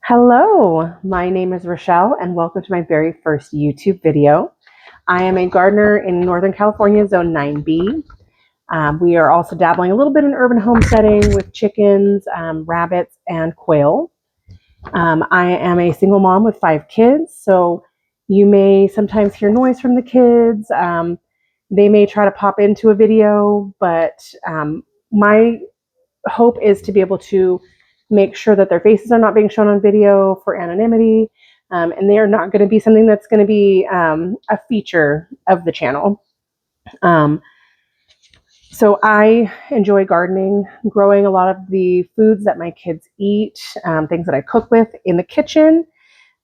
Hello, my name is Rochelle and welcome to my very first YouTube video. I am a gardener in Northern California, Zone 9B. We are also dabbling a little bit in urban homesteading with chickens, rabbits, and quail. I am a single mom with 5 kids, so you may sometimes hear noise from the kids. They may try to pop into a video, but my hope is to be able to make sure that their faces are not being shown on video for anonymity, and they are not going to be something that's going to be a feature of the channel. So I enjoy gardening, growing a lot of the foods that my kids eat, things that I cook with in the kitchen.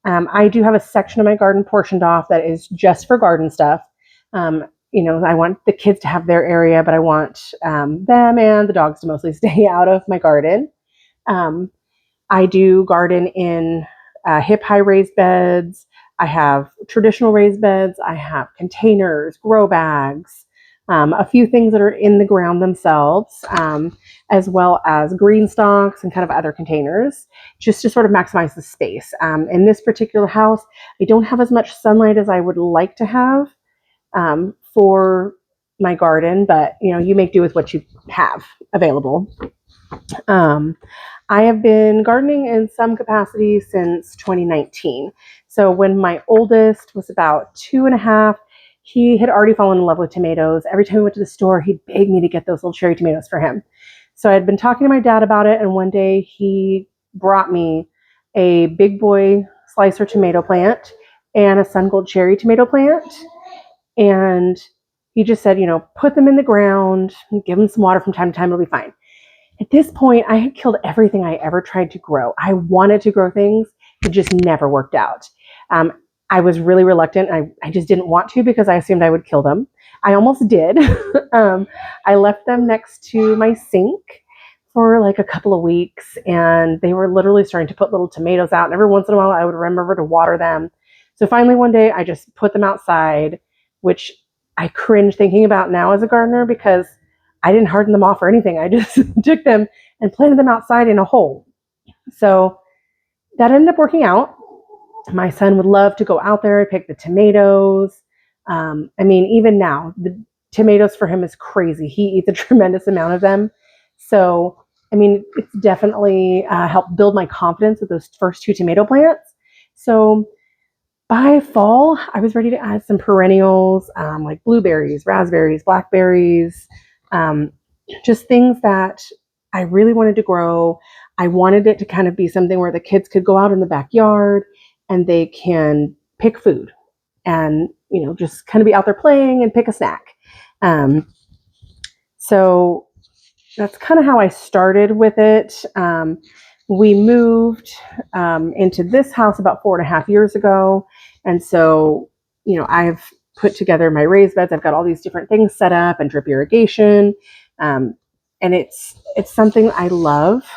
I do have a section of my garden portioned off that is just for garden stuff. I want the kids to have their area, but I want them and the dogs to mostly stay out of my garden. I do garden in hip-high raised beds. I have traditional raised beds. I have containers, grow bags, a few things that are in the ground themselves, as well as green stalks and kind of other containers, just to sort of maximize the space. In this particular house, I don't have as much sunlight as I would like to have for my garden, but you make do with what you have available. I have been gardening in some capacity since 2019. So when my oldest was about 2.5, he had already fallen in love with tomatoes. Every time we went to the store, he'd beg me to get those little cherry tomatoes for him. So I had been talking to my dad about it, and one day he brought me a big boy slicer tomato plant and a sun gold cherry tomato plant. And he just said, put them in the ground, give them some water from time to time, it'll be fine. At this point, I had killed everything I ever tried to grow. I wanted to grow things. It just never worked out. I was really reluctant. I just didn't want to because I assumed I would kill them. I almost did. I left them next to my sink for like a couple of weeks, and they were literally starting to put little tomatoes out. And every once in a while, I would remember to water them. So finally, one day, I just put them outside, which I cringe thinking about now as a gardener because I didn't harden them off or anything. I just took them and planted them outside in a hole. So that ended up working out. My son would love to go out there and pick the tomatoes. Even now, the tomatoes for him is crazy. He eats a tremendous amount of them. So, it's definitely helped build my confidence with those first 2 tomato plants. So by fall, I was ready to add some perennials, like blueberries, raspberries, blackberries, just things that I really wanted to grow. I wanted it to kind of be something where the kids could go out in the backyard and they can pick food and, just kind of be out there playing and pick a snack. So that's kind of how I started with it. We moved into this house about 4.5 years ago. And so, I've put together my raised beds. I've got all these different things set up and drip irrigation. And it's something I love.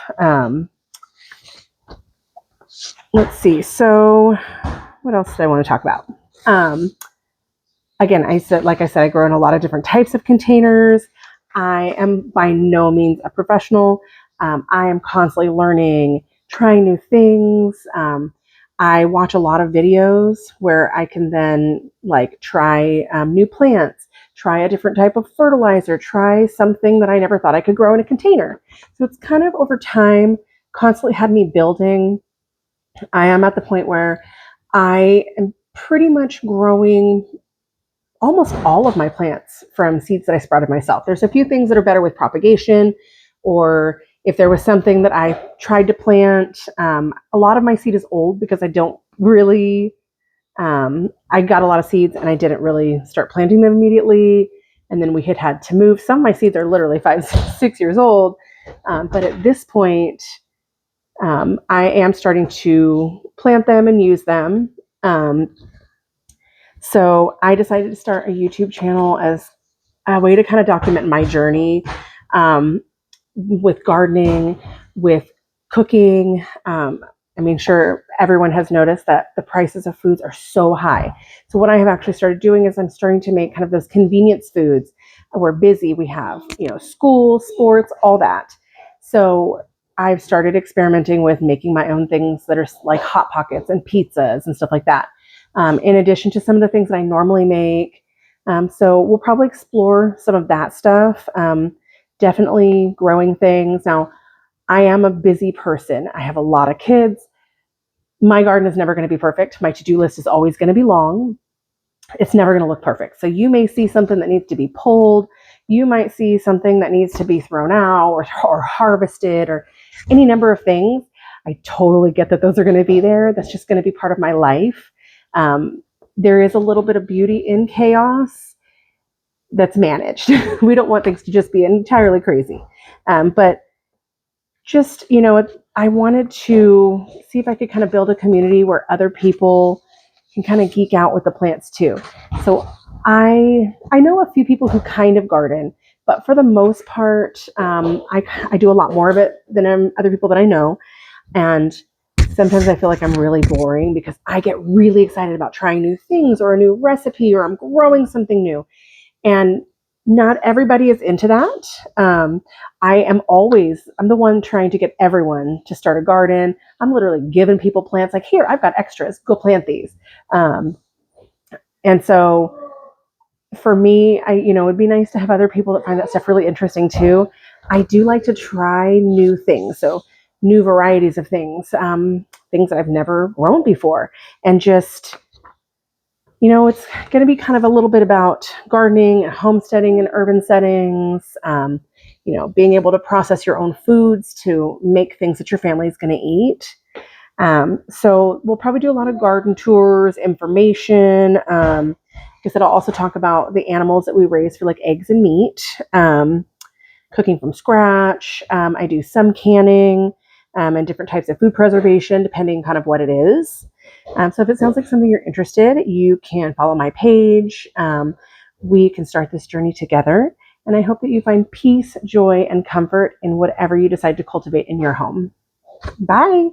Let's see. So what else did I want to talk about? Again, like I said, I grow in a lot of different types of containers. I am by no means a professional. I am constantly learning, trying new things. I watch a lot of videos where I can then try new plants, try a different type of fertilizer, try something that I never thought I could grow in a container. So it's kind of over time constantly had me building. I am at the point where I am pretty much growing almost all of my plants from seeds that I sprouted myself. There's a few things that are better with propagation, or if there was something that I tried to plant. A lot of my seed is old because I don't really, I got a lot of seeds and I didn't really start planting them immediately. And then we had to move. Some of my seeds are literally 5, 6 years old. But at this point, I am starting to plant them and use them. So I decided to start a YouTube channel as a way to kind of document my journey with gardening, with cooking. Sure everyone has noticed that the prices of foods are so high. So what I have actually started doing is I'm starting to make kind of those convenience foods. We're busy. We have, school, sports, all that. So I've started experimenting with making my own things that are like Hot Pockets and pizzas and stuff like that, in addition to some of the things that I normally make. So we'll probably explore some of that stuff. Definitely growing things. Now, I am a busy person. I have a lot of kids. My garden is never going to be perfect. My to-do list is always going to be long. It's never going to look perfect. So you may see something that needs to be pulled. You might see something that needs to be thrown out or harvested or any number of things. I totally get that those are going to be there. That's just going to be part of my life. There is a little bit of beauty in chaos that's managed. We don't want things to just be entirely crazy. But just, I wanted to see if I could kind of build a community where other people can kind of geek out with the plants too. So I know a few people who kind of garden, but for the most part, I do a lot more of it than other people that I know. And sometimes I feel like I'm really boring because I get really excited about trying new things or a new recipe or I'm growing something new. And not everybody is into that. I'm the one trying to get everyone to start a garden. I'm literally giving people plants like, here, I've got extras, go plant these. And so for me, it'd be nice to have other people that find that stuff really interesting too. I do like to try new things. So new varieties of things, things that I've never grown before, and just, it's going to be kind of a little bit about gardening and homesteading in urban settings, being able to process your own foods to make things that your family is going to eat. So we'll probably do a lot of garden tours, information. I said I'll also talk about the animals that we raise for like eggs and meat, cooking from scratch. I do some canning and different types of food preservation, depending kind of what it is. So if it sounds like something you're interested, you can follow my page. We can start this journey together. And I hope that you find peace, joy, and comfort in whatever you decide to cultivate in your home. Bye.